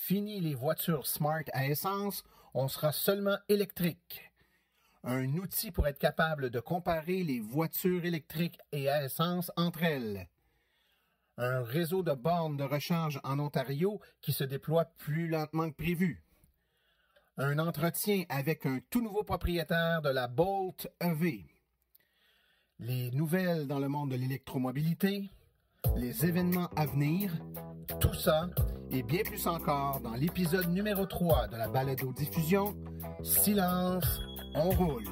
Fini les voitures smart à essence, on sera seulement électrique. Un outil pour être capable de comparer les voitures électriques et à essence entre elles. Un réseau de bornes de recharge en Ontario qui se déploie plus lentement que prévu. Un entretien avec un tout nouveau propriétaire de la Bolt EV. Les nouvelles dans le monde de l'électromobilité, les événements à venir, tout ça et bien plus encore dans l'épisode numéro 3 de la balado-diffusion Silence, on roule.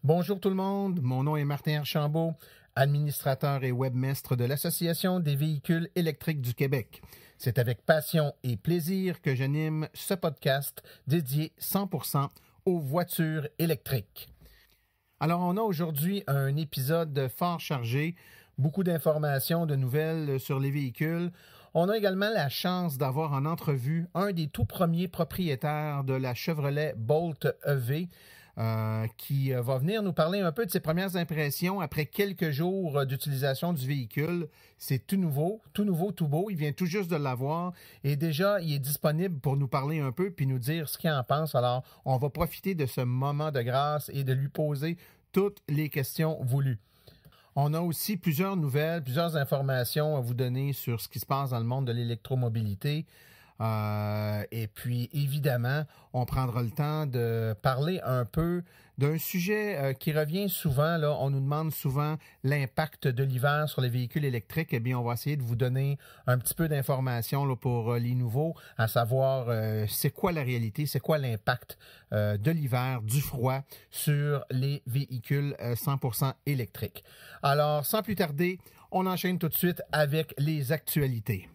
Bonjour tout le monde, mon nom est Martin Archambault, administrateur et webmestre de l'Association des véhicules électriques du Québec. C'est avec passion et plaisir que j'anime ce podcast dédié 100% aux voitures électriques. Alors on a aujourd'hui un épisode fort chargé, beaucoup d'informations, de nouvelles sur les véhicules. On a également la chance d'avoir en entrevue un des tout premiers propriétaires de la Chevrolet Bolt EV, qui va venir nous parler un peu de ses premières impressions après quelques jours d'utilisation du véhicule. C'est tout nouveau, tout beau. Il vient tout juste de l'avoir et déjà, il est disponible pour nous parler un peu puis nous dire ce qu'il en pense. Alors, on va profiter de ce moment de grâce et de lui poser toutes les questions voulues. On a aussi plusieurs nouvelles, plusieurs informations à vous donner sur ce qui se passe dans le monde de l'électromobilité. Et puis, évidemment, on prendra le temps de parler un peu d'un sujet qui revient souvent. Là, on nous demande souvent l'impact de l'hiver sur les véhicules électriques. Eh bien, on va essayer de vous donner un petit peu d'informations là, pour les nouveaux, à savoir c'est quoi la réalité, c'est quoi l'impact de l'hiver, du froid sur les véhicules 100% électriques. Alors, sans plus tarder, on enchaîne tout de suite avec les actualités.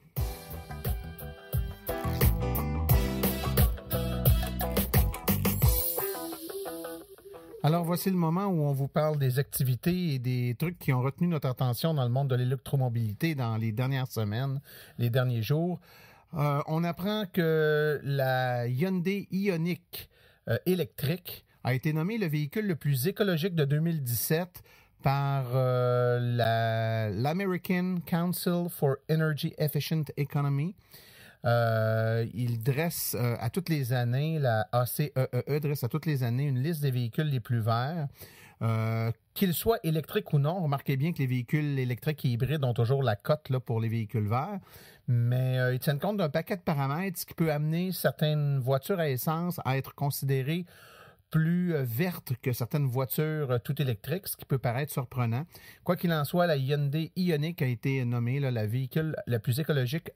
Alors, voici le moment où on vous parle des activités et des trucs qui ont retenu notre attention dans le monde de l'électromobilité dans les dernières semaines, les derniers jours. On apprend que la Hyundai Ioniq électrique a été nommée le véhicule le plus écologique de 2017 par l'American Council for Energy Efficient Economy. Il dresse à toutes les années, la ACEEE dresse à toutes les années une liste des véhicules les plus verts. Qu'ils soient électriques ou non, remarquez bien que les véhicules électriques et hybrides ont toujours la cote là, pour les véhicules verts, mais ils tiennent compte d'un paquet de paramètres qui peut amener certaines voitures à essence à être considérées plus vertes que certaines voitures tout électriques, ce qui peut paraître surprenant. Quoi qu'il en soit, la Hyundai Ioniq a été nommée là, la véhicule la plus écologique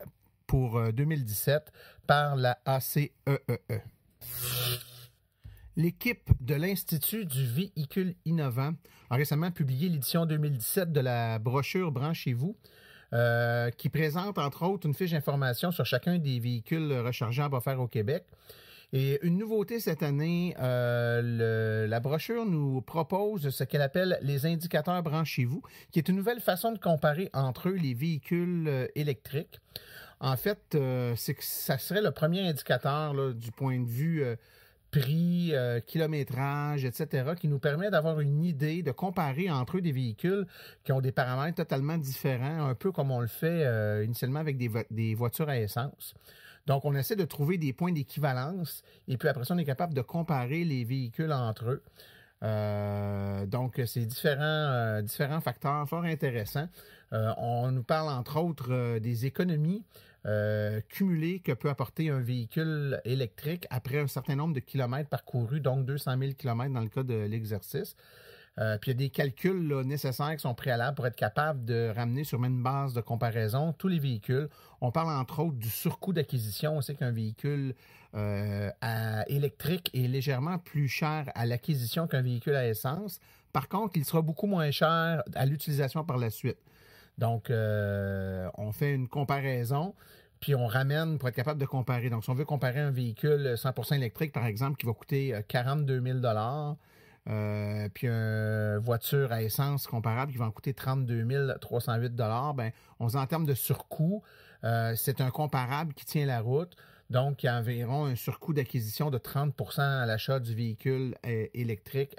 pour 2017 par la ACEEE. L'équipe de l'Institut du véhicule innovant a récemment publié l'édition 2017 de la brochure Branchez-vous, qui présente entre autres une fiche d'information sur chacun des véhicules rechargeables offerts au Québec. Et une nouveauté cette année, la brochure nous propose ce qu'elle appelle les indicateurs Branchez-vous, qui est une nouvelle façon de comparer entre eux les véhicules électriques. En fait, c'est que ça serait le premier indicateur là, du point de vue prix, kilométrage, etc., qui nous permet d'avoir une idée, de comparer entre eux des véhicules qui ont des paramètres totalement différents, un peu comme on le fait initialement avec des voitures à essence. Donc, on essaie de trouver des points d'équivalence et puis après ça, on est capable de comparer les véhicules entre eux. Donc, c'est différents facteurs fort intéressants. On nous parle entre autres des économies cumulées que peut apporter un véhicule électrique après un certain nombre de kilomètres parcourus, donc 200 000 kilomètres dans le cas de l'exercice. Puis il y a des calculs là, nécessaires qui sont préalables pour être capable de ramener sur une base de comparaison tous les véhicules. On parle entre autres du surcoût d'acquisition. On sait qu'un véhicule électrique est légèrement plus cher à l'acquisition qu'un véhicule à essence. Par contre, il sera beaucoup moins cher à l'utilisation par la suite. Donc, on fait une comparaison, puis on ramène pour être capable de comparer. Donc, si on veut comparer un véhicule 100% électrique, par exemple, qui va coûter 42 000 $, puis une voiture à essence comparable qui va en coûter 32 308 $, ben, on se dit en termes de surcoût, c'est un comparable qui tient la route. Donc, il y a environ un surcoût d'acquisition de 30 % à l'achat du véhicule électrique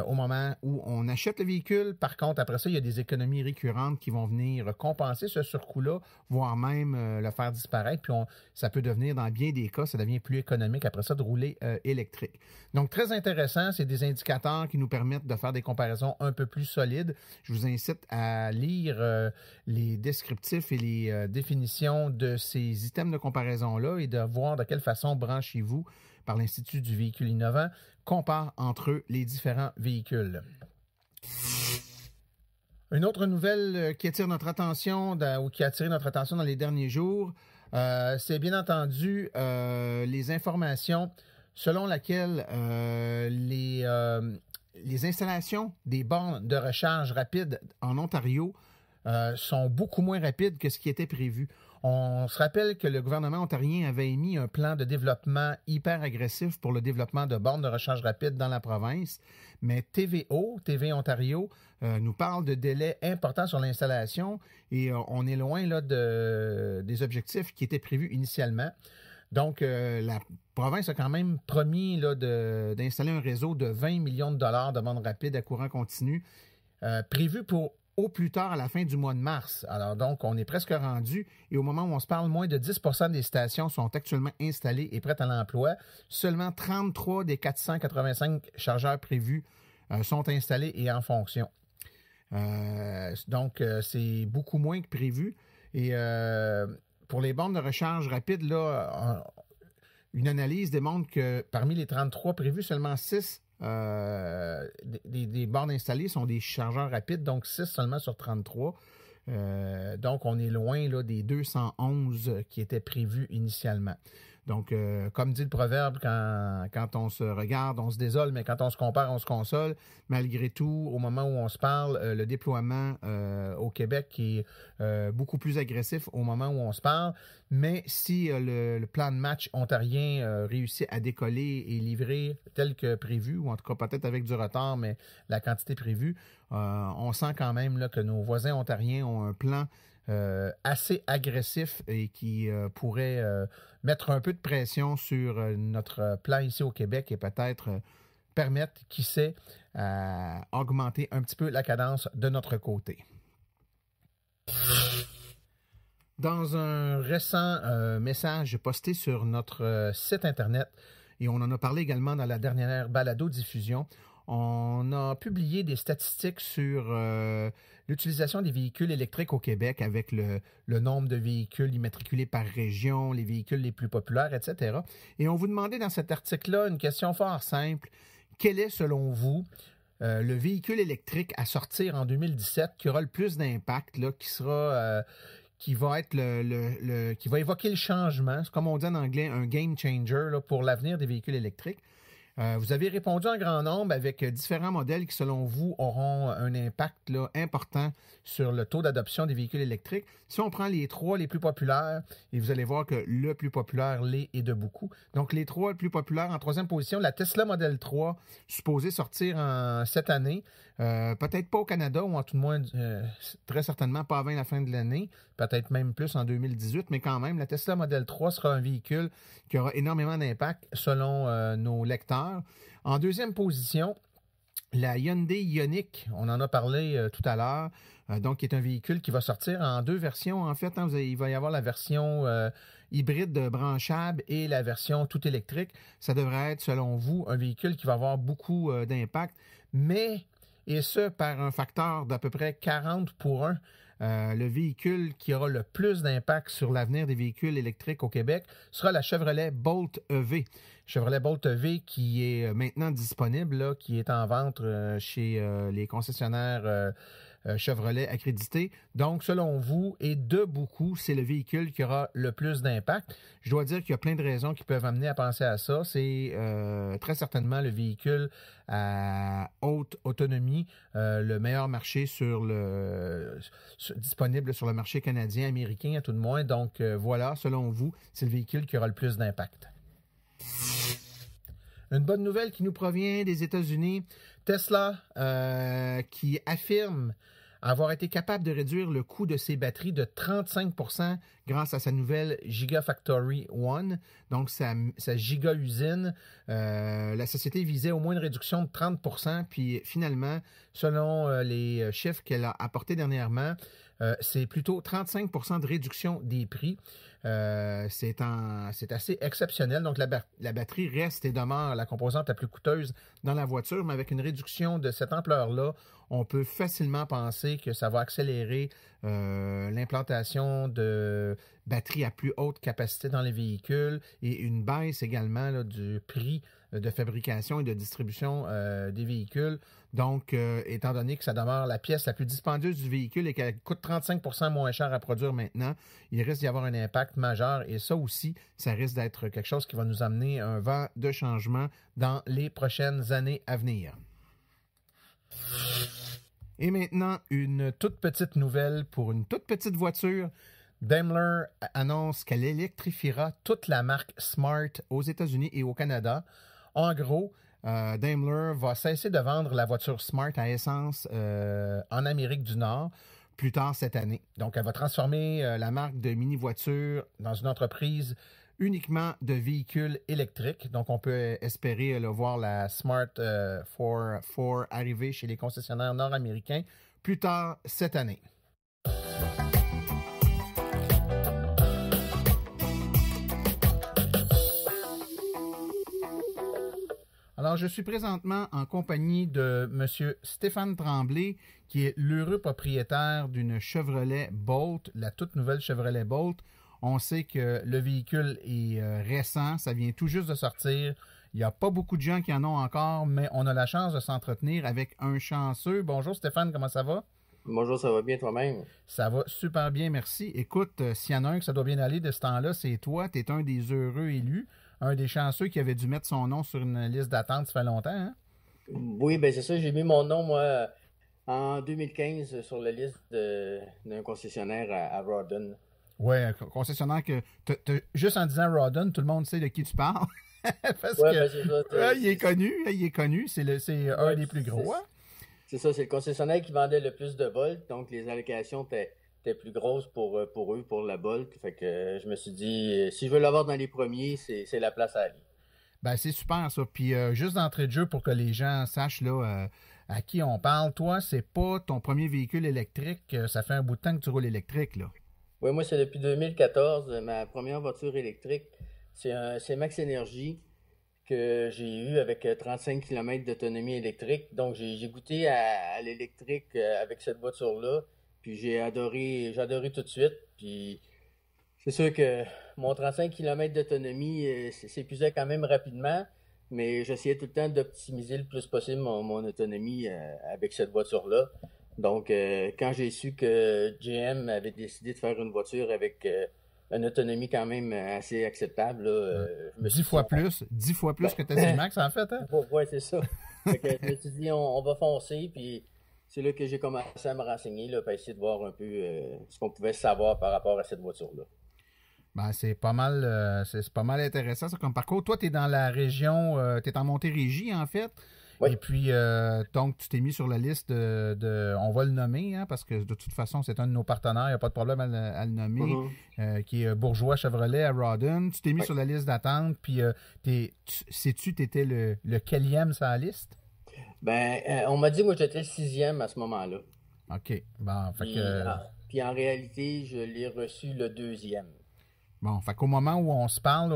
au moment où on achète le véhicule. Par contre, après ça, il y a des économies récurrentes qui vont venir compenser ce surcoût-là, voire même le faire disparaître. Puis ça peut devenir, dans bien des cas, ça devient plus économique après ça de rouler électrique. Donc, très intéressant. C'est des indicateurs qui nous permettent de faire des comparaisons un peu plus solides. Je vous incite à lire les descriptifs et les définitions de ces items de comparaison-là et de voir de quelle façon branchez-vous par l'Institut du véhicule innovant compare entre eux les différents véhicules. Une autre nouvelle qui attire notre attention ou qui a attiré notre attention dans les derniers jours, c'est bien entendu les informations selon lesquelles les installations des bornes de recharge rapide en Ontario sont beaucoup moins rapides que ce qui était prévu. On se rappelle que le gouvernement ontarien avait émis un plan de développement hyper agressif pour le développement de bornes de recharge rapide dans la province, mais TV Ontario, nous parle de délais importants sur l'installation et on est loin là, des objectifs qui étaient prévus initialement. Donc, la province a quand même promis là, d'installer un réseau de 20 millions de dollars de bornes rapides à courant continu, prévu pour au plus tard à la fin du mois de mars. Alors donc, on est presque rendu et au moment où on se parle, moins de 10 % des stations sont actuellement installées et prêtes à l'emploi. Seulement 33 des 485 chargeurs prévus sont installés et en fonction. Donc, c'est beaucoup moins que prévu. Et pour les bornes de recharge rapide, là, une analyse démontre que parmi les 33 prévus, seulement 6 des bornes installées sont des chargeurs rapides, donc 6 seulement sur 33. Donc, on est loin là, des 211 qui étaient prévus initialement. Donc, comme dit le proverbe, quand on se regarde, on se désole, mais quand on se compare, on se console. Malgré tout, au moment où on se parle, le déploiement au Québec est beaucoup plus agressif au moment où on se parle. Mais si le plan de match ontarien réussit à décoller et livrer tel que prévu, ou en tout cas peut-être avec du retard, mais la quantité prévue, on sent quand même là, que nos voisins ontariens ont un plan assez agressif et qui pourrait mettre un peu de pression sur notre plan ici au Québec et peut-être permettre, qui sait, augmenter un petit peu la cadence de notre côté. Dans un récent message posté sur notre site Internet, et on en a parlé également dans la dernière balado-diffusion, on a publié des statistiques sur l'utilisation des véhicules électriques au Québec avec le nombre de véhicules immatriculés par région, les véhicules les plus populaires, etc. Et on vous demandait dans cet article-là une question fort simple. Quel est, selon vous, le véhicule électrique à sortir en 2017 qui aura le plus d'impact, là, qui va être qui va évoquer le changement, c'est comme on dit en anglais, un game changer là, pour l'avenir des véhicules électriques? Vous avez répondu en grand nombre avec différents modèles qui, selon vous, auront un impact là, important sur le taux d'adoption des véhicules électriques. Si on prend les 3 les plus populaires, et vous allez voir que le plus populaire l'est et de beaucoup. Donc, les 3 les plus populaires, en 3e position, la Tesla Model 3, supposée sortir cette année. Peut-être pas au Canada, ou en tout moins, très certainement pas avant la fin de l'année, peut-être même plus en 2018, mais quand même, la Tesla Model 3 sera un véhicule qui aura énormément d'impact selon nos lecteurs. En 2e position, la Hyundai Ioniq, on en a parlé tout à l'heure, donc qui est un véhicule qui va sortir en 2 versions. En fait, il va y avoir la version hybride branchable et la version tout électrique. Ça devrait être, selon vous, un véhicule qui va avoir beaucoup d'impact, mais, et ce, par un facteur d'à peu près 40 pour 1, le véhicule qui aura le plus d'impact sur l'avenir des véhicules électriques au Québec sera la Chevrolet Bolt EV. Chevrolet Bolt EV qui est maintenant disponible, là, qui est en vente chez les concessionnaires Chevrolet accrédités. Donc, selon vous, et de beaucoup, c'est le véhicule qui aura le plus d'impact. Je dois dire qu'il y a plein de raisons qui peuvent amener à penser à ça. C'est très certainement le véhicule à haute autonomie, le meilleur marché disponible sur le marché canadien, américain à tout de moins. Donc, voilà, selon vous, c'est le véhicule qui aura le plus d'impact. Une bonne nouvelle qui nous provient des États-Unis. Tesla qui affirme avoir été capable de réduire le coût de ses batteries de 35% grâce à sa nouvelle Gigafactory One, donc sa giga-usine. La société visait au moins une réduction de 30%, puis finalement, selon les chiffres qu'elle a apportés dernièrement, c'est plutôt 35% de réduction des prix. C'est assez exceptionnel. Donc, la batterie reste et demeure la composante la plus coûteuse dans la voiture, mais avec une réduction de cette ampleur-là, on peut facilement penser que ça va accélérer l'implantation de batteries à plus haute capacité dans les véhicules et une baisse également là, du prix de fabrication et de distribution des véhicules. Donc, étant donné que ça demeure la pièce la plus dispendieuse du véhicule et qu'elle coûte 35% moins cher à produire maintenant, il risque d'y avoir un impact majeur. Et ça aussi, ça risque d'être quelque chose qui va nous amener un vent de changement dans les prochaines années à venir. Et maintenant, une toute petite nouvelle pour une toute petite voiture. Daimler annonce qu'elle électrifiera toute la marque Smart aux États-Unis et au Canada. En gros, Daimler va cesser de vendre la voiture Smart à essence en Amérique du Nord plus tard cette année. Donc, elle va transformer la marque de mini-voiture dans une entreprise uniquement de véhicules électriques. Donc, on peut espérer voir la Smart 4 arriver chez les concessionnaires nord-américains plus tard cette année. Alors, je suis présentement en compagnie de M. Stéphane Tremblay, qui est l'heureux propriétaire d'une Chevrolet Bolt, la toute nouvelle Chevrolet Bolt. On sait que le véhicule est récent, ça vient tout juste de sortir. Il n'y a pas beaucoup de gens qui en ont encore, mais on a la chance de s'entretenir avec un chanceux. Bonjour Stéphane, comment ça va? Bonjour, ça va bien toi-même? Ça va super bien, merci. Écoute, s'il y en a un que ça doit bien aller de ce temps-là, c'est toi. Tu es un des heureux élus, un des chanceux qui avait dû mettre son nom sur une liste d'attente, ça fait longtemps, hein? Oui, ben c'est ça, j'ai mis mon nom, moi, en 2015 sur la liste d'un concessionnaire à Rawdon. Oui, un concessionnaire que, juste en disant Rawdon, tout le monde sait de qui tu parles. Parce Ouais, que ben c'est ça. il est connu, c'est un des plus gros. Hein? C'est ça, c'est le concessionnaire qui vendait le plus de Bolt, donc les allocations étaient plus grosses pour eux, pour la Bolt. Fait que je me suis dit, si je veux l'avoir dans les premiers, c'est la place à aller. Ben, c'est super ça. Puis juste d'entrée de jeu pour que les gens sachent là, à qui on parle, toi, c'est pas ton premier véhicule électrique, ça fait un bout de temps que tu roules électrique, là. Oui, moi, c'est depuis 2014. Ma première voiture électrique, c'est Max Energy que j'ai eu avec 35 km d'autonomie électrique. Donc, j'ai goûté à l'électrique avec cette voiture-là. Puis, j'ai adoré tout de suite. Puis, c'est sûr que mon 35 km d'autonomie s'épuisait quand même rapidement. Mais j'essayais tout le temps d'optimiser le plus possible mon autonomie avec cette voiture-là. Donc, quand j'ai su que GM avait décidé de faire une voiture avec une autonomie quand même assez acceptable, là, je me suis 10 fois plus que ta D-Max, en fait, hein? Oui, c'est ça. Fait que je me suis dit, on va foncer, puis c'est là que j'ai commencé à me renseigner, là, pour essayer de voir un peu ce qu'on pouvait savoir par rapport à cette voiture-là. Ben, c'est pas mal intéressant, ça, comme parcours. Toi, tu es dans la région, tu es en Montérégie, en fait. Oui. Et puis, donc, tu t'es mis sur la liste on va le nommer, hein, parce que de toute façon, c'est un de nos partenaires, il n'y a pas de problème à le nommer, qui est Bourgeois Chevrolet à Rawdon. Tu t'es mis sur la liste d'attente, puis sais-tu, tu étais le quelième sur la liste? Ben, on m'a dit, moi, j'étais le 6e à ce moment-là. OK. Bon, fait puis en réalité, je l'ai reçu le 2e. Bon, fait qu'au moment où on se parle,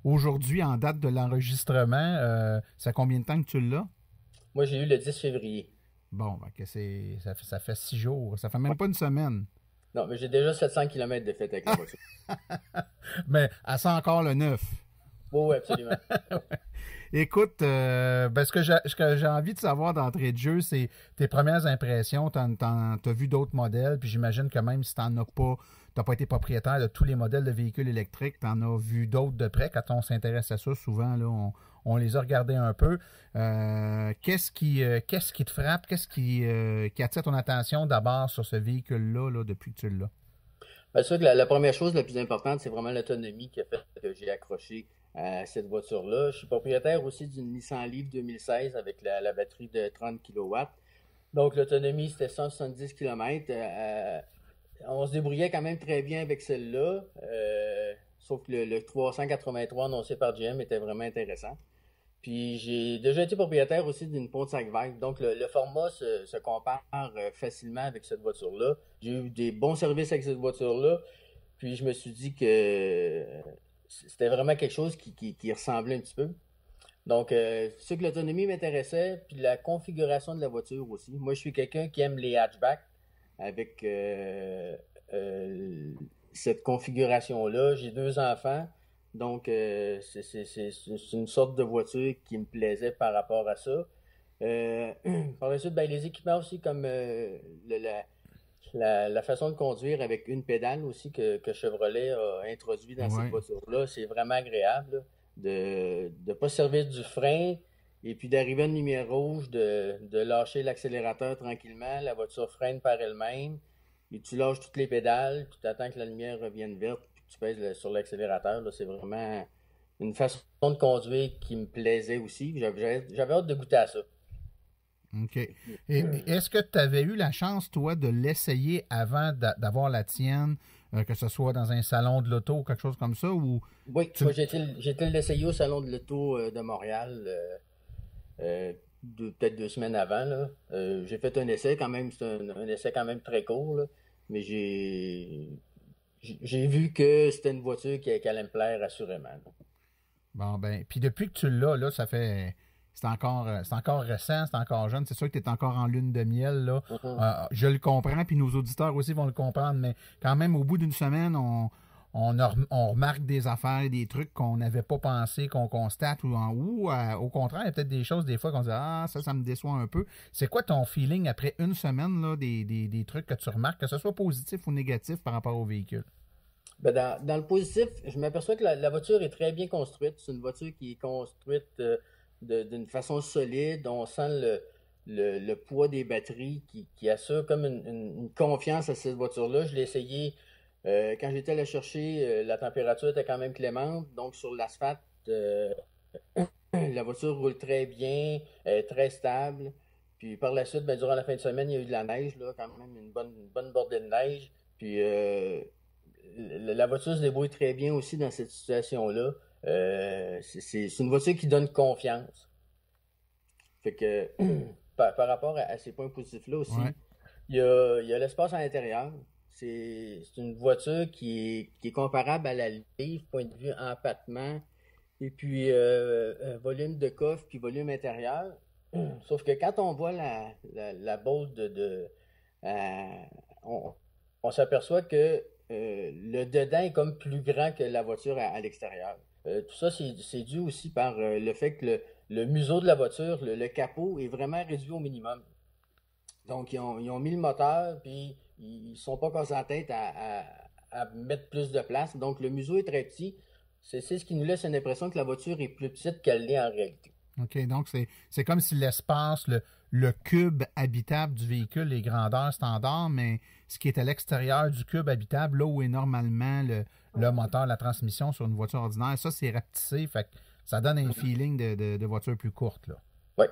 aujourd'hui, en date de l'enregistrement, ça fait combien de temps que tu l'as? Moi, j'ai eu le 10 février. Bon, ça fait 6 jours. Ça fait même pas une semaine. Non, mais j'ai déjà 700 km de fête avec la voiture. Mais elle sent encore le 9. Oui, absolument. Écoute, ce que j'ai envie de savoir d'entrée de jeu, c'est tes premières impressions. T'as vu d'autres modèles, puis j'imagine que même si t'as pas été propriétaire de tous les modèles de véhicules électriques, t'en as vu d'autres de près. Quand on s'intéresse à ça, souvent, là, on les a regardés un peu. Qu'est-ce qui te frappe? Qu'est-ce qui attire ton attention d'abord sur ce véhicule-là là, depuis que tu l'as? Bien sûr que la première chose la plus importante, c'est vraiment l'autonomie qui a fait que j'ai accroché à cette voiture-là. Je suis propriétaire aussi d'une Nissan Leaf 2016 avec la batterie de 30 kW. Donc, l'autonomie, c'était 170 km. On se débrouillait quand même très bien avec celle-là. Sauf que le 383 annoncé par GM était vraiment intéressant. Puis j'ai déjà été propriétaire aussi d'une Pontiac Vibe. Donc le format se compare facilement avec cette voiture-là. J'ai eu des bons services avec cette voiture-là. Puis je me suis dit que c'était vraiment quelque chose qui ressemblait un petit peu. Donc, c'est que l'autonomie m'intéressait, puis la configuration de la voiture aussi. Moi, je suis quelqu'un qui aime les hatchbacks avec cette configuration-là. J'ai 2 enfants, donc c'est une sorte de voiture qui me plaisait par rapport à ça. Euh, Par la suite, ben, les équipements aussi, comme la façon de conduire avec une pédale aussi que Chevrolet a introduit dans cette Ouais. voiture-là, c'est vraiment agréable là, de ne pas servir du frein et puis d'arriver à une lumière rouge, de lâcher l'accélérateur tranquillement, la voiture freine par elle-même, et tu lâches toutes les pédales, puis tu attends que la lumière revienne verte, puis tu pèses sur l'accélérateur. Là, c'est vraiment une façon de conduire qui me plaisait aussi. J'avais hâte de goûter à ça. OK. Et est-ce que tu avais eu la chance, toi, de l'essayer avant d'avoir la tienne, que ce soit dans un salon de l'auto ou quelque chose comme ça, ou Oui, tu... moi j'ai été l'essayer au Salon de l'Auto de Montréal peut-être 2 semaines avant. Là. J'ai fait un essai quand même, c'est un essai quand même très court, là, mais j'ai vu que c'était une voiture qui allait me plaire assurément. Là. Bon, ben, puis depuis que tu l'as, là, ça fait... c'est encore récent, c'est encore jeune. C'est sûr que tu es encore en lune de miel, là. Mhm. Je le comprends, puis nos auditeurs aussi vont le comprendre, mais quand même, au bout d'une semaine, on remarque des affaires, des trucs qu'on n'avait pas pensé, qu'on constate, au contraire, il y a peut-être des choses, des fois, qu'on dit, ah, ça me déçoit un peu. C'est quoi ton feeling après une semaine, là, des trucs que tu remarques, que ce soit positif ou négatif par rapport au véhicule? Ben, dans le positif, je m'aperçois que la voiture est très bien construite. C'est une voiture qui est construite d'une façon solide. On sent le poids des batteries qui assure comme une confiance à cette voiture-là. Je l'ai essayé quand j'étais allé chercher, la température était quand même clémente. Donc sur l'asphalte, la voiture roule très bien, elle est très stable. Puis par la suite, ben, durant la fin de semaine, il y a eu de la neige, là, quand même une bonne bordée de neige. Puis la voiture se débrouille très bien aussi dans cette situation-là. C'est une voiture qui donne confiance. Fait que par rapport à ces points positifs-là Ouais. aussi, il y a l'espace à l'intérieur. C'est une voiture qui est comparable à la Leaf, point de vue empattement, et puis volume de coffre, puis volume intérieur. Sauf que quand on voit la Bolt euh, on, on s'aperçoit que le dedans est comme plus grand que la voiture à l'extérieur. Tout ça, c'est dû aussi par le fait que le museau de la voiture, le capot, est vraiment réduit au minimum. Donc, ils ont mis le moteur, puis ils sont pas cassés la tête à mettre plus de place. Donc, le museau est très petit. C'est ce qui nous laisse une impression que la voiture est plus petite qu'elle l'est en réalité. OK, donc c'est comme si l'espace, le cube habitable du véhicule est grandeur standard, mais ce qui est à l'extérieur du cube habitable, là où est normalement le moteur, la transmission sur une voiture ordinaire, ça c'est rapetissé, fait que ça donne un feeling de voiture plus courte, là. Oui.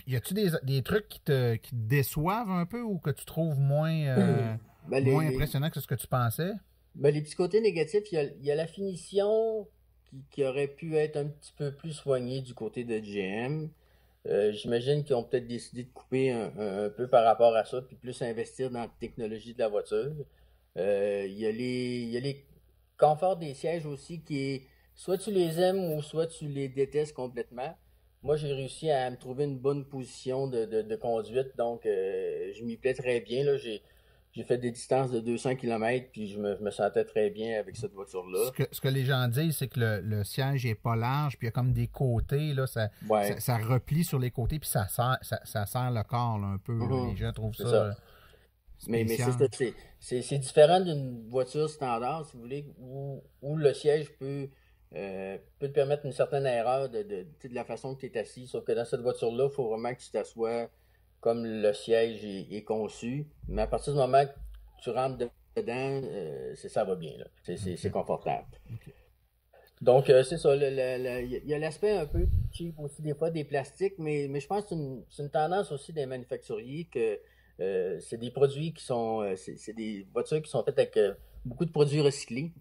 Y a-tu des trucs qui te déçoivent un peu ou que tu trouves Ben, moins impressionnant que ce que tu pensais? les petits côtés négatifs, il y a la finition qui aurait pu être un petit peu plus soignée du côté de GM. J'imagine qu'ils ont peut-être décidé de couper un peu par rapport à ça, puis plus investir dans la technologie de la voiture. Il y a les conforts des sièges aussi qui est soit tu les aimes ou soit tu les détestes complètement. Moi, j'ai réussi à me trouver une bonne position de conduite, donc je m'y plais très bien. Là. J'ai fait des distances de 200 km, puis je me sentais très bien avec cette voiture-là. Ce que les gens disent, c'est que le siège est pas large, puis il y a comme des côtés, là, Ouais. ça replie sur les côtés, puis ça serre le corps là, un peu. Là. Les Mhm. gens trouvent C'est ça ça. Mais c'est spécial. ça, c'est différent d'une voiture standard, si vous voulez, où le siège peut te permettre une certaine erreur tu sais, de la façon que tu es assis. Sauf que dans cette voiture-là, il faut vraiment que tu t'assoies comme le siège est conçu. Mais à partir du moment que tu rentres dedans, ça va bien. Là. C'est OK. confortable. OK. Donc, c'est ça. Il y a l'aspect un peu cheap aussi des fois des plastiques, mais je pense que c'est une tendance aussi des manufacturiers que c'est des produits qui sont, c'est des voitures qui sont faites avec beaucoup de produits recyclés.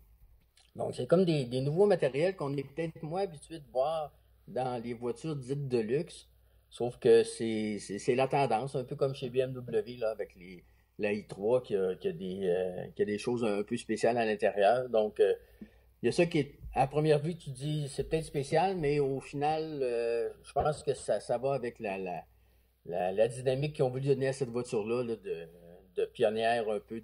Donc, c'est comme des nouveaux matériels qu'on est peut-être moins habitué de voir dans les voitures dites de luxe. Sauf que c'est la tendance, un peu comme chez BMW là, avec la i3 qui a des choses un peu spéciales à l'intérieur. Donc, il y a ça qui est, à première vue, tu dis c'est peut-être spécial, mais au final, je pense que ça va avec la dynamique qu'ils ont voulu donner à cette voiture-là là, de pionnière un peu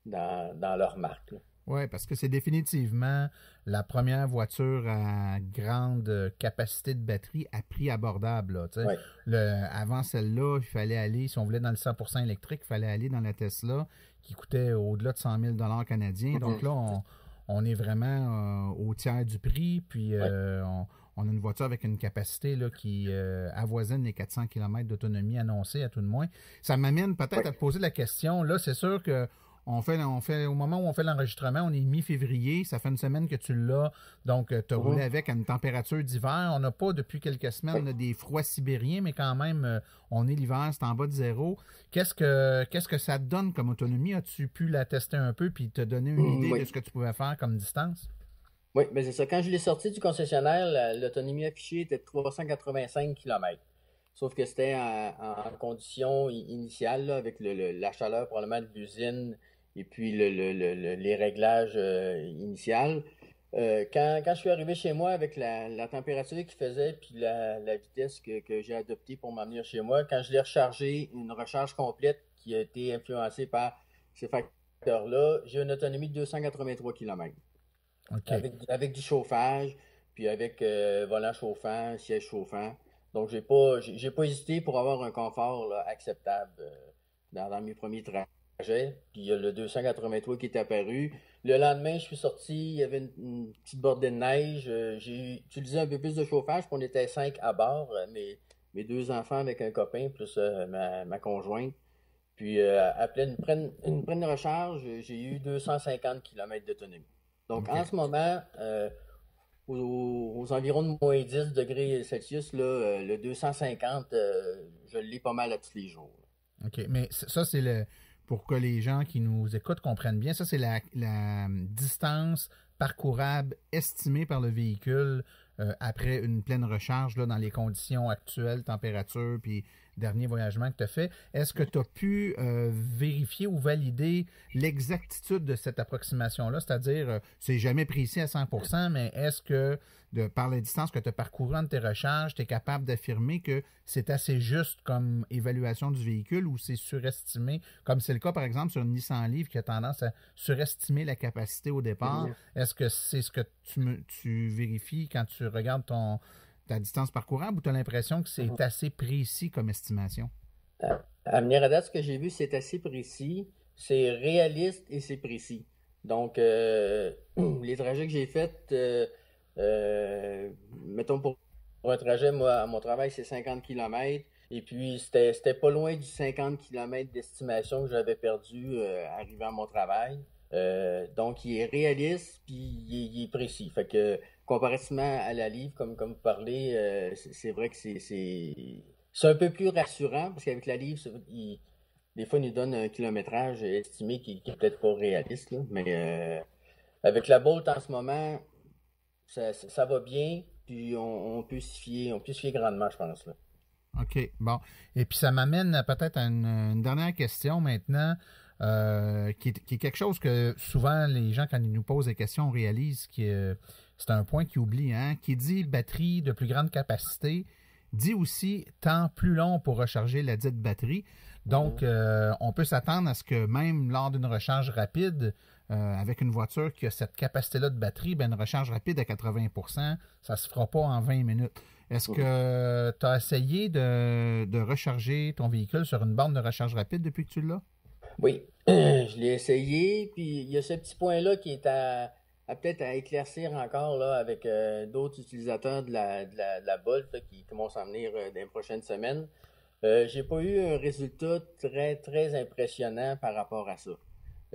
dans leur marque, là. Oui, parce que c'est définitivement la première voiture à grande capacité de batterie à prix abordable. Là, tu sais. Ouais. Avant celle-là, il fallait aller, si on voulait dans le 100% électrique, il fallait aller dans la Tesla qui coûtait au-delà de 100 000 canadiens. Donc là, on est vraiment au tiers du prix. Puis Ouais. on a une voiture avec une capacité là, qui avoisine les 400 km d'autonomie annoncée à tout de moins. Ça m'amène peut-être Ouais. à te poser la question. Là, c'est sûr que au moment où on fait l'enregistrement, on est mi-février, ça fait une semaine que tu l'as, donc tu as roulé Mhm. avec à une température d'hiver. On n'a pas depuis quelques semaines Ouais. là, des froids sibériens, mais quand même, on est l'hiver, c'est en bas de zéro. Qu'est-ce que ça te donne comme autonomie? As-tu pu la tester un peu puis te donner une idée de Oui. ce que tu pouvais faire comme distance? Oui, mais c'est ça. Quand je l'ai sorti du concessionnaire, l'autonomie affichée était de 385 km. Sauf que c'était en condition initiale, là, avec la chaleur probablement de l'usine et puis les réglages initiaux. Quand je suis arrivé chez moi avec la température qu'il faisait puis la vitesse que j'ai adoptée pour m'amener chez moi, quand je l'ai rechargé, une recharge complète qui a été influencée par ces facteurs-là, j'ai une autonomie de 283 km. OK. Avec du chauffage, puis avec volant chauffant, siège chauffant. Donc, j'ai pas hésité pour avoir un confort là, acceptable dans mes premiers trajets. Puis, il y a le 283 qui est apparu. Le lendemain, je suis sorti, il y avait une petite bordée de neige. J'ai utilisé un peu plus de chauffage, puis on était 5 à bord, mes deux enfants avec un copain, plus ma conjointe. Puis, après une pleine recharge, j'ai eu 250 km d'autonomie. Donc, en OK. ce moment, aux environs de moins 10 degrés Celsius, là, le 250, je le lis pas mal à tous les jours. OK. Mais ça, c'est le. Pour que les gens qui nous écoutent comprennent bien, ça, c'est la distance parcourable estimée par le véhicule après une pleine recharge là, dans les conditions actuelles, température, puis dernier voyagement que tu as fait. Est-ce que tu as pu vérifier ou valider l'exactitude de cette approximation-là? C'est-à-dire, c'est jamais précis à 100%, mais est-ce que, par la distance que tu as parcouru entre tes recharges, tu es capable d'affirmer que c'est assez juste comme évaluation du véhicule ou c'est surestimé, comme c'est le cas, par exemple, sur une Nissan Leaf qui a tendance à surestimer la capacité au départ? Est-ce que c'est ce que tu vérifies quand tu regardes ta distance parcourable ou tu as l'impression que c'est assez précis comme estimation? À venir à date, ce que j'ai vu, c'est assez précis, c'est réaliste et c'est précis. Donc, les trajets que j'ai faits, mettons pour un trajet, moi, à mon travail, c'est 50 km. Et puis, c'était pas loin du 50 km d'estimation que j'avais perdu arrivant à mon travail. Donc, il est réaliste, puis il est précis. Fait que, comparativement à la livre, comme vous parlez, c'est vrai que c'est un peu plus rassurant, parce qu'avec la livre, des fois, il nous donne un kilométrage estimé qui est peut-être pas réaliste, là. Mais avec la Bolt en ce moment, ça va bien, puis on peut s'y fier grandement, je pense, là. OK, bon. Et puis ça m'amène peut-être à une dernière question maintenant, qui est quelque chose que souvent les gens, quand ils nous posent des questions, on réalise que c'est un point qu'ils oublient, hein? Qui dit batterie de plus grande capacité, dit aussi temps plus long pour recharger la dite batterie. Donc, Mhm. on peut s'attendre à ce que même lors d'une recharge rapide, avec une voiture qui a cette capacité-là de batterie, ben, une recharge rapide à 80%, ça ne se fera pas en 20 minutes. Est-ce Mhm. que tu as essayé de recharger ton véhicule sur une borne de recharge rapide depuis que tu l'as? Oui, je l'ai essayé, puis il y a ce petit point-là qui est à peut-être à éclaircir encore là, avec d'autres utilisateurs de la Bolt là, qui vont s'en venir dans les prochaines semaines. J'ai pas eu un résultat très, très impressionnant par rapport à ça.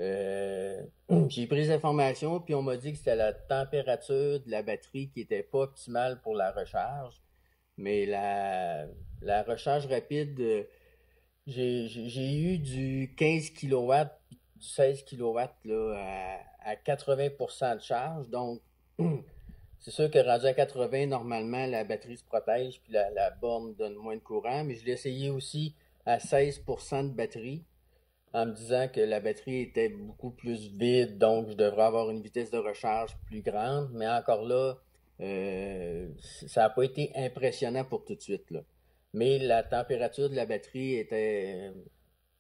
J'ai pris les informations, puis on m'a dit que c'était la température de la batterie qui était pas optimale pour la recharge. Mais la recharge rapide, j'ai eu du 15 kW, du 16 kW là, à 80% de charge. Donc, c'est sûr que rendu à 80, normalement, la batterie se protège, puis la borne donne moins de courant. Mais je l'ai essayé aussi à 16% de batterie, en me disant que la batterie était beaucoup plus vide, donc je devrais avoir une vitesse de recharge plus grande. Mais encore là, ça n'a pas été impressionnant pour tout de suite, là. Mais la température de la batterie était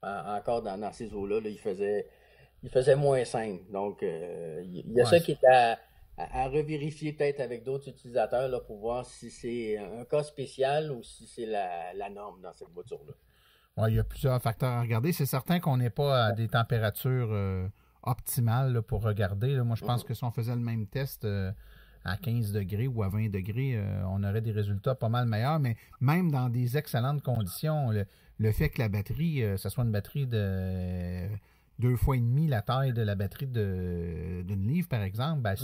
encore dans ces eaux-là, là, il faisait -5. Donc, il y a Ouais. ça qui est à revérifier peut-être avec d'autres utilisateurs là, pour voir si c'est un cas spécial ou si c'est la norme dans cette voiture-là. Ouais, il y a plusieurs facteurs à regarder. C'est certain qu'on n'est pas à des températures optimales là, pour regarder. Là. Moi, je pense que si on faisait le même test à 15 degrés ou à 20 degrés, on aurait des résultats pas mal meilleurs. Mais même dans des excellentes conditions, le fait que la batterie, ce soit une batterie de 2,5 fois la taille de la batterie d'une livre, par exemple, ben,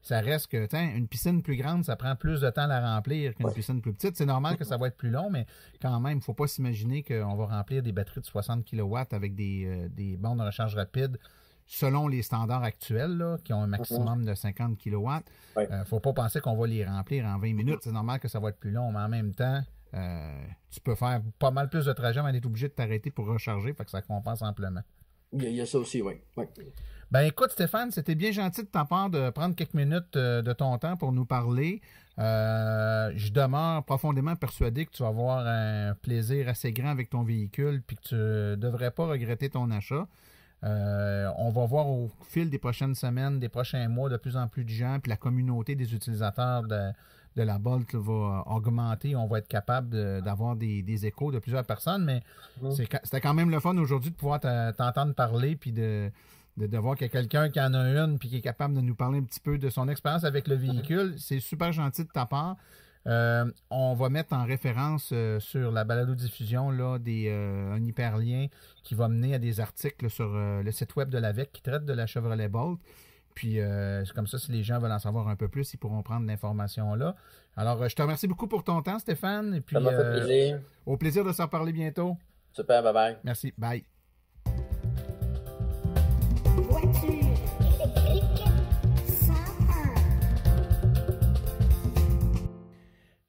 ça reste que, une piscine plus grande, ça prend plus de temps à la remplir qu'une piscine plus petite. C'est normal que ça va être plus long, mais quand même, il ne faut pas s'imaginer qu'on va remplir des batteries de 60 kW avec des bornes de recharge rapide selon les standards actuels, là, qui ont un maximum de 50 kW. Il ne faut pas penser qu'on va les remplir en 20 minutes. C'est normal que ça va être plus long, mais en même temps, tu peux faire pas mal plus de trajets, mais tu es obligé de t'arrêter pour recharger, fait que ça compense amplement. Il y a ça aussi, oui. Ben écoute, Stéphane, c'était bien gentil de ta part de prendre quelques minutes de ton temps pour nous parler. Je demeure profondément persuadé que tu vas avoir un plaisir assez grand avec ton véhicule puis que tu ne devrais pas regretter ton achat. On va voir au fil des prochaines semaines, des prochains mois, de plus en plus de gens, puis la communauté des utilisateurs de la Bolt va augmenter. On va être capable d'avoir des échos de plusieurs personnes, mais c'était quand même le fun aujourd'hui de pouvoir t'entendre parler puis de voir qu'il y a quelqu'un qui en a une puis qui est capable de nous parler un petit peu de son expérience avec le véhicule. C'est super gentil de ta part. On va mettre en référence sur la balado-diffusion là, un hyperlien qui va mener à des articles sur le site web de l'AVEC qui traite de la Chevrolet Bolt. Puis, c'est comme ça, si les gens veulent en savoir un peu plus, ils pourront prendre l'information là. Alors, je te remercie beaucoup pour ton temps, Stéphane. Et puis, ça m'a fait plaisir. Au plaisir de s'en parler bientôt. Super, bye-bye. Merci, bye. Voiture électrique 101.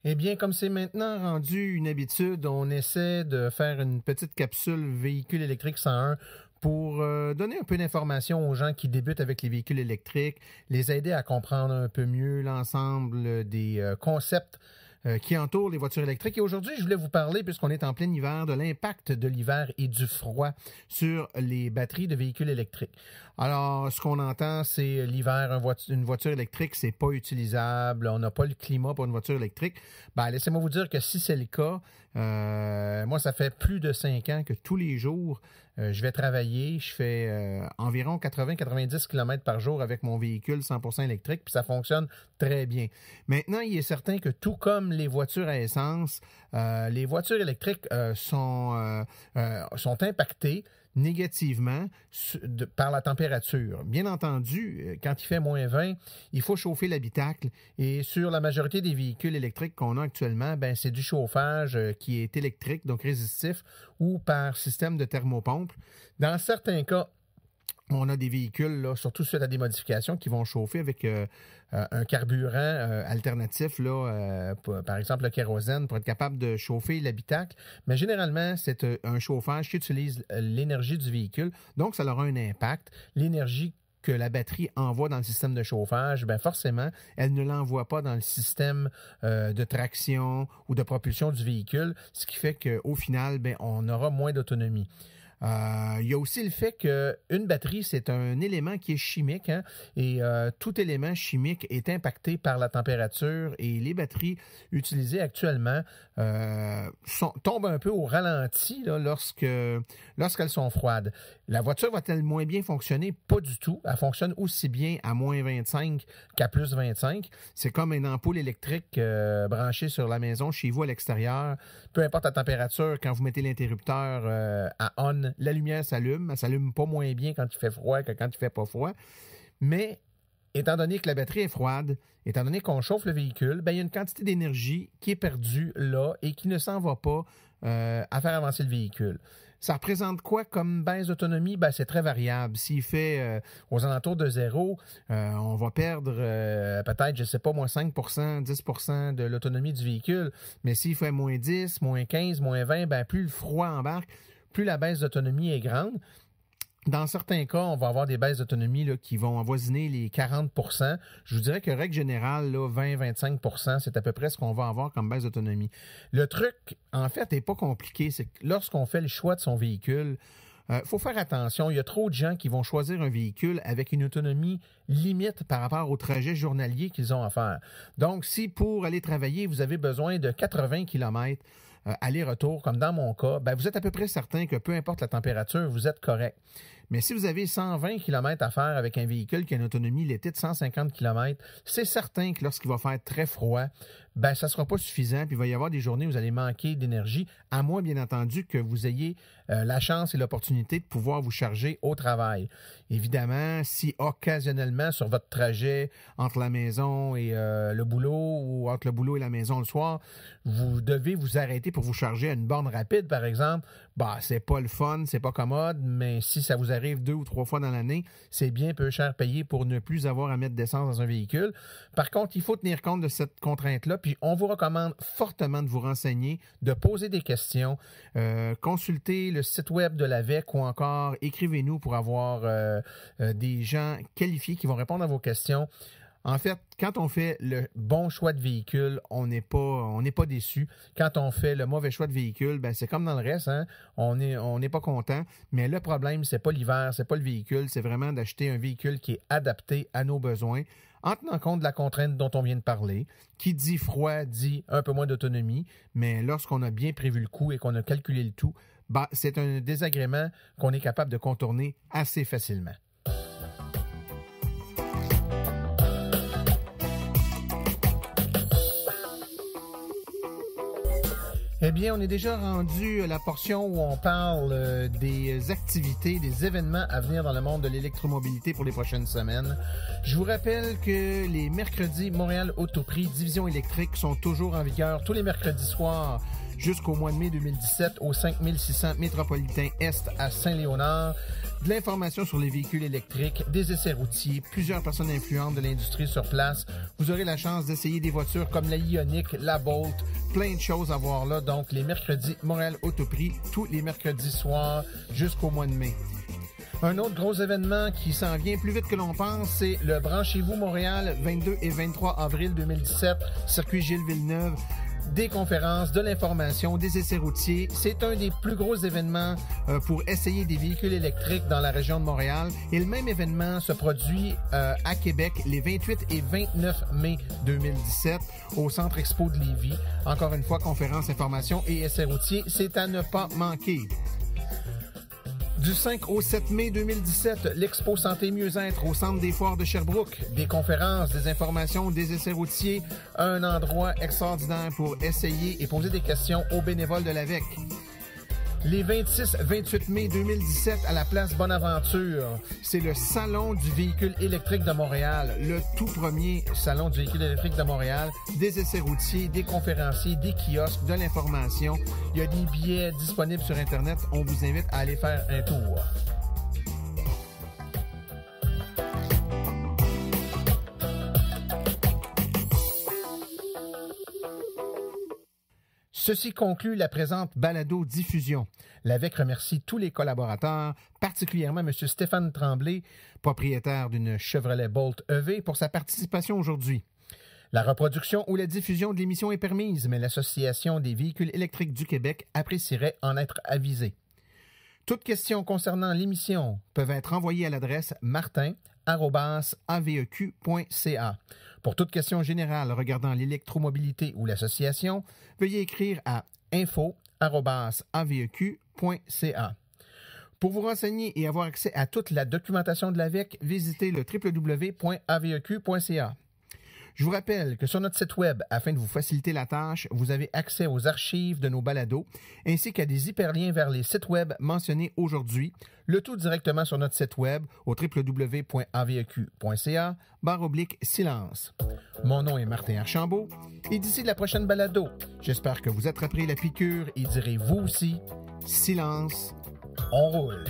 Eh bien, comme c'est maintenant rendu une habitude, on essaie de faire une petite capsule véhicule électrique 101 pour donner un peu d'informations aux gens qui débutent avec les véhicules électriques, les aider à comprendre un peu mieux l'ensemble des concepts qui entourent les voitures électriques. Et aujourd'hui, je voulais vous parler, puisqu'on est en plein hiver, de l'impact de l'hiver et du froid sur les batteries de véhicules électriques. Alors, ce qu'on entend, c'est l'hiver, une voiture électrique, c'est pas utilisable, on n'a pas le climat pour une voiture électrique. Ben, laissez-moi vous dire que si c'est le cas, moi, ça fait plus de 5 ans que tous les jours, je vais travailler, je fais environ 80-90 km par jour avec mon véhicule 100% électrique, puis ça fonctionne très bien. Maintenant, il est certain que tout comme les voitures à essence, les voitures électriques sont impactées négativement par la température. Bien entendu, quand il fait -20, il faut chauffer l'habitacle. Et sur la majorité des véhicules électriques qu'on a actuellement, ben, c'est du chauffage qui est électrique, donc résistif, ou par système de thermopompe. Dans certains cas, on a des véhicules, là, surtout suite à des modifications, qui vont chauffer avec un carburant alternatif, là, par exemple le kérosène, pour être capable de chauffer l'habitacle. Mais généralement, c'est un chauffage qui utilise l'énergie du véhicule, donc ça aura un impact. L'énergie que la batterie envoie dans le système de chauffage, ben forcément, elle ne l'envoie pas dans le système de traction ou de propulsion du véhicule, ce qui fait qu'au final, ben, on aura moins d'autonomie. Il y a aussi le fait qu'une batterie, c'est un élément qui est chimique, hein, et tout élément chimique est impacté par la température et les batteries utilisées actuellement tombent un peu au ralenti là, lorsqu'elles sont froides. La voiture va-t-elle moins bien fonctionner? Pas du tout. Elle fonctionne aussi bien à -25 qu'à +25. C'est comme une ampoule électrique branchée sur la maison, chez vous à l'extérieur. Peu importe la température, quand vous mettez l'interrupteur à on, froide, la lumière s'allume. Elle s'allume pas moins bien quand il fait froid que quand il fait pas froid. Mais étant donné que la batterie est froide, étant donné qu'on chauffe le véhicule, ben, il y a une quantité d'énergie qui est perdue là et qui ne s'en va pas à faire avancer le véhicule. Ça représente quoi comme baisse d'autonomie? Ben, c'est très variable. S'il fait aux alentours de 0, on va perdre peut-être, je sais pas, moins 5%, 10% de l'autonomie du véhicule. Mais s'il fait moins 10, moins 15, moins 20, ben, plus le froid embarque, plus la baisse d'autonomie est grande. Dans certains cas, on va avoir des baisses d'autonomie là, qui vont avoisiner les 40%. Je vous dirais que règle générale, là, 20-25%, c'est à peu près ce qu'on va avoir comme baisse d'autonomie. Le truc, en fait, n'est pas compliqué. C'est que lorsqu'on fait le choix de son véhicule, faut faire attention. Il y a trop de gens qui vont choisir un véhicule avec une autonomie limite par rapport au trajet journalier qu'ils ont à faire. Donc, si pour aller travailler, vous avez besoin de 80 km aller-retour, comme dans mon cas, ben vous êtes à peu près certain que peu importe la température, vous êtes correct. Mais si vous avez 120 km à faire avec un véhicule qui a une autonomie l'été de 150 km, c'est certain que lorsqu'il va faire très froid, ben ça ne sera pas suffisant, puis il va y avoir des journées où vous allez manquer d'énergie, à moins, bien entendu, que vous ayez la chance et l'opportunité de pouvoir vous charger au travail. Évidemment, si occasionnellement, sur votre trajet entre la maison et le boulot, ou entre le boulot et la maison le soir, vous devez vous arrêter pour vous charger à une borne rapide, par exemple, ben, c'est pas le fun, c'est pas commode, mais si ça vous arrive 2 ou 3 fois dans l'année, c'est bien peu cher payé pour ne plus avoir à mettre d'essence dans un véhicule. Par contre, il faut tenir compte de cette contrainte-là, puis on vous recommande fortement de vous renseigner, de poser des questions, consulter le site web de l'AVEC ou encore écrivez-nous pour avoir des gens qualifiés qui vont répondre à vos questions. En fait, quand on fait le bon choix de véhicule, on n'est pas déçu. Quand on fait le mauvais choix de véhicule, ben c'est comme dans le reste, hein? On n'est pas content. Mais le problème, c'est pas l'hiver, c'est pas le véhicule, c'est vraiment d'acheter un véhicule qui est adapté à nos besoins, en tenant compte de la contrainte dont on vient de parler. Qui dit froid dit un peu moins d'autonomie, mais lorsqu'on a bien prévu le coup et qu'on a calculé le tout, ben, c'est un désagrément qu'on est capable de contourner assez facilement. Eh bien, on est déjà rendu à la portion où on parle des activités, des événements à venir dans le monde de l'électromobilité pour les prochaines semaines. Je vous rappelle que les mercredis Montréal Autoprix Division électrique sont toujours en vigueur tous les mercredis soirs jusqu'au mois de mai 2017 au 5600 Métropolitain Est à Saint-Léonard. De l'information sur les véhicules électriques, des essais routiers, plusieurs personnes influentes de l'industrie sur place. Vous aurez la chance d'essayer des voitures comme la Ioniq, la Bolt, plein de choses à voir là. Donc, les mercredis Montréal Autoprix, tous les mercredis soirs jusqu'au mois de mai. Un autre gros événement qui s'en vient plus vite que l'on pense, c'est le Branchez-vous Montréal, 22 et 23 avril 2017, circuit Gilles Villeneuve. Des conférences, de l'information, des essais routiers. C'est un des plus gros événements pour essayer des véhicules électriques dans la région de Montréal. Et le même événement se produit à Québec les 28 et 29 mai 2017 au Centre Expo de Lévis. Encore une fois, conférences, informations et essais routiers. C'est à ne pas manquer. Du 5 au 7 mai 2017, l'Expo Santé Mieux-être au Centre des Foires de Sherbrooke. Des conférences, des informations, des essais routiers. Un endroit extraordinaire pour essayer et poser des questions aux bénévoles de l'AVEC. Les 26-28 mai 2017 à la place Bonaventure, c'est le Salon du véhicule électrique de Montréal, le tout premier Salon du véhicule électrique de Montréal. Des essais routiers, des conférenciers, des kiosques, de l'information. Il y a des billets disponibles sur Internet. On vous invite à aller faire un tour. Ceci conclut la présente balado-diffusion. L'AVEC remercie tous les collaborateurs, particulièrement M. Stéphane Tremblay, propriétaire d'une Chevrolet Bolt EV, pour sa participation aujourd'hui. La reproduction ou la diffusion de l'émission est permise, mais l'Association des véhicules électriques du Québec apprécierait en être avisée. Toutes questions concernant l'émission peuvent être envoyées à l'adresse martin@aveq.ca. Pour toute question générale regardant l'électromobilité ou l'association, veuillez écrire à info@aveq.ca. Pour vous renseigner et avoir accès à toute la documentation de l'AVEC, visitez le www.aveq.ca. Je vous rappelle que sur notre site web, afin de vous faciliter la tâche, vous avez accès aux archives de nos balados, ainsi qu'à des hyperliens vers les sites web mentionnés aujourd'hui, le tout directement sur notre site web au www.aveq.ca/silence. Mon nom est Martin Archambault, et d'ici la prochaine balado, j'espère que vous attraperez la piqûre et direz vous aussi, silence, on roule.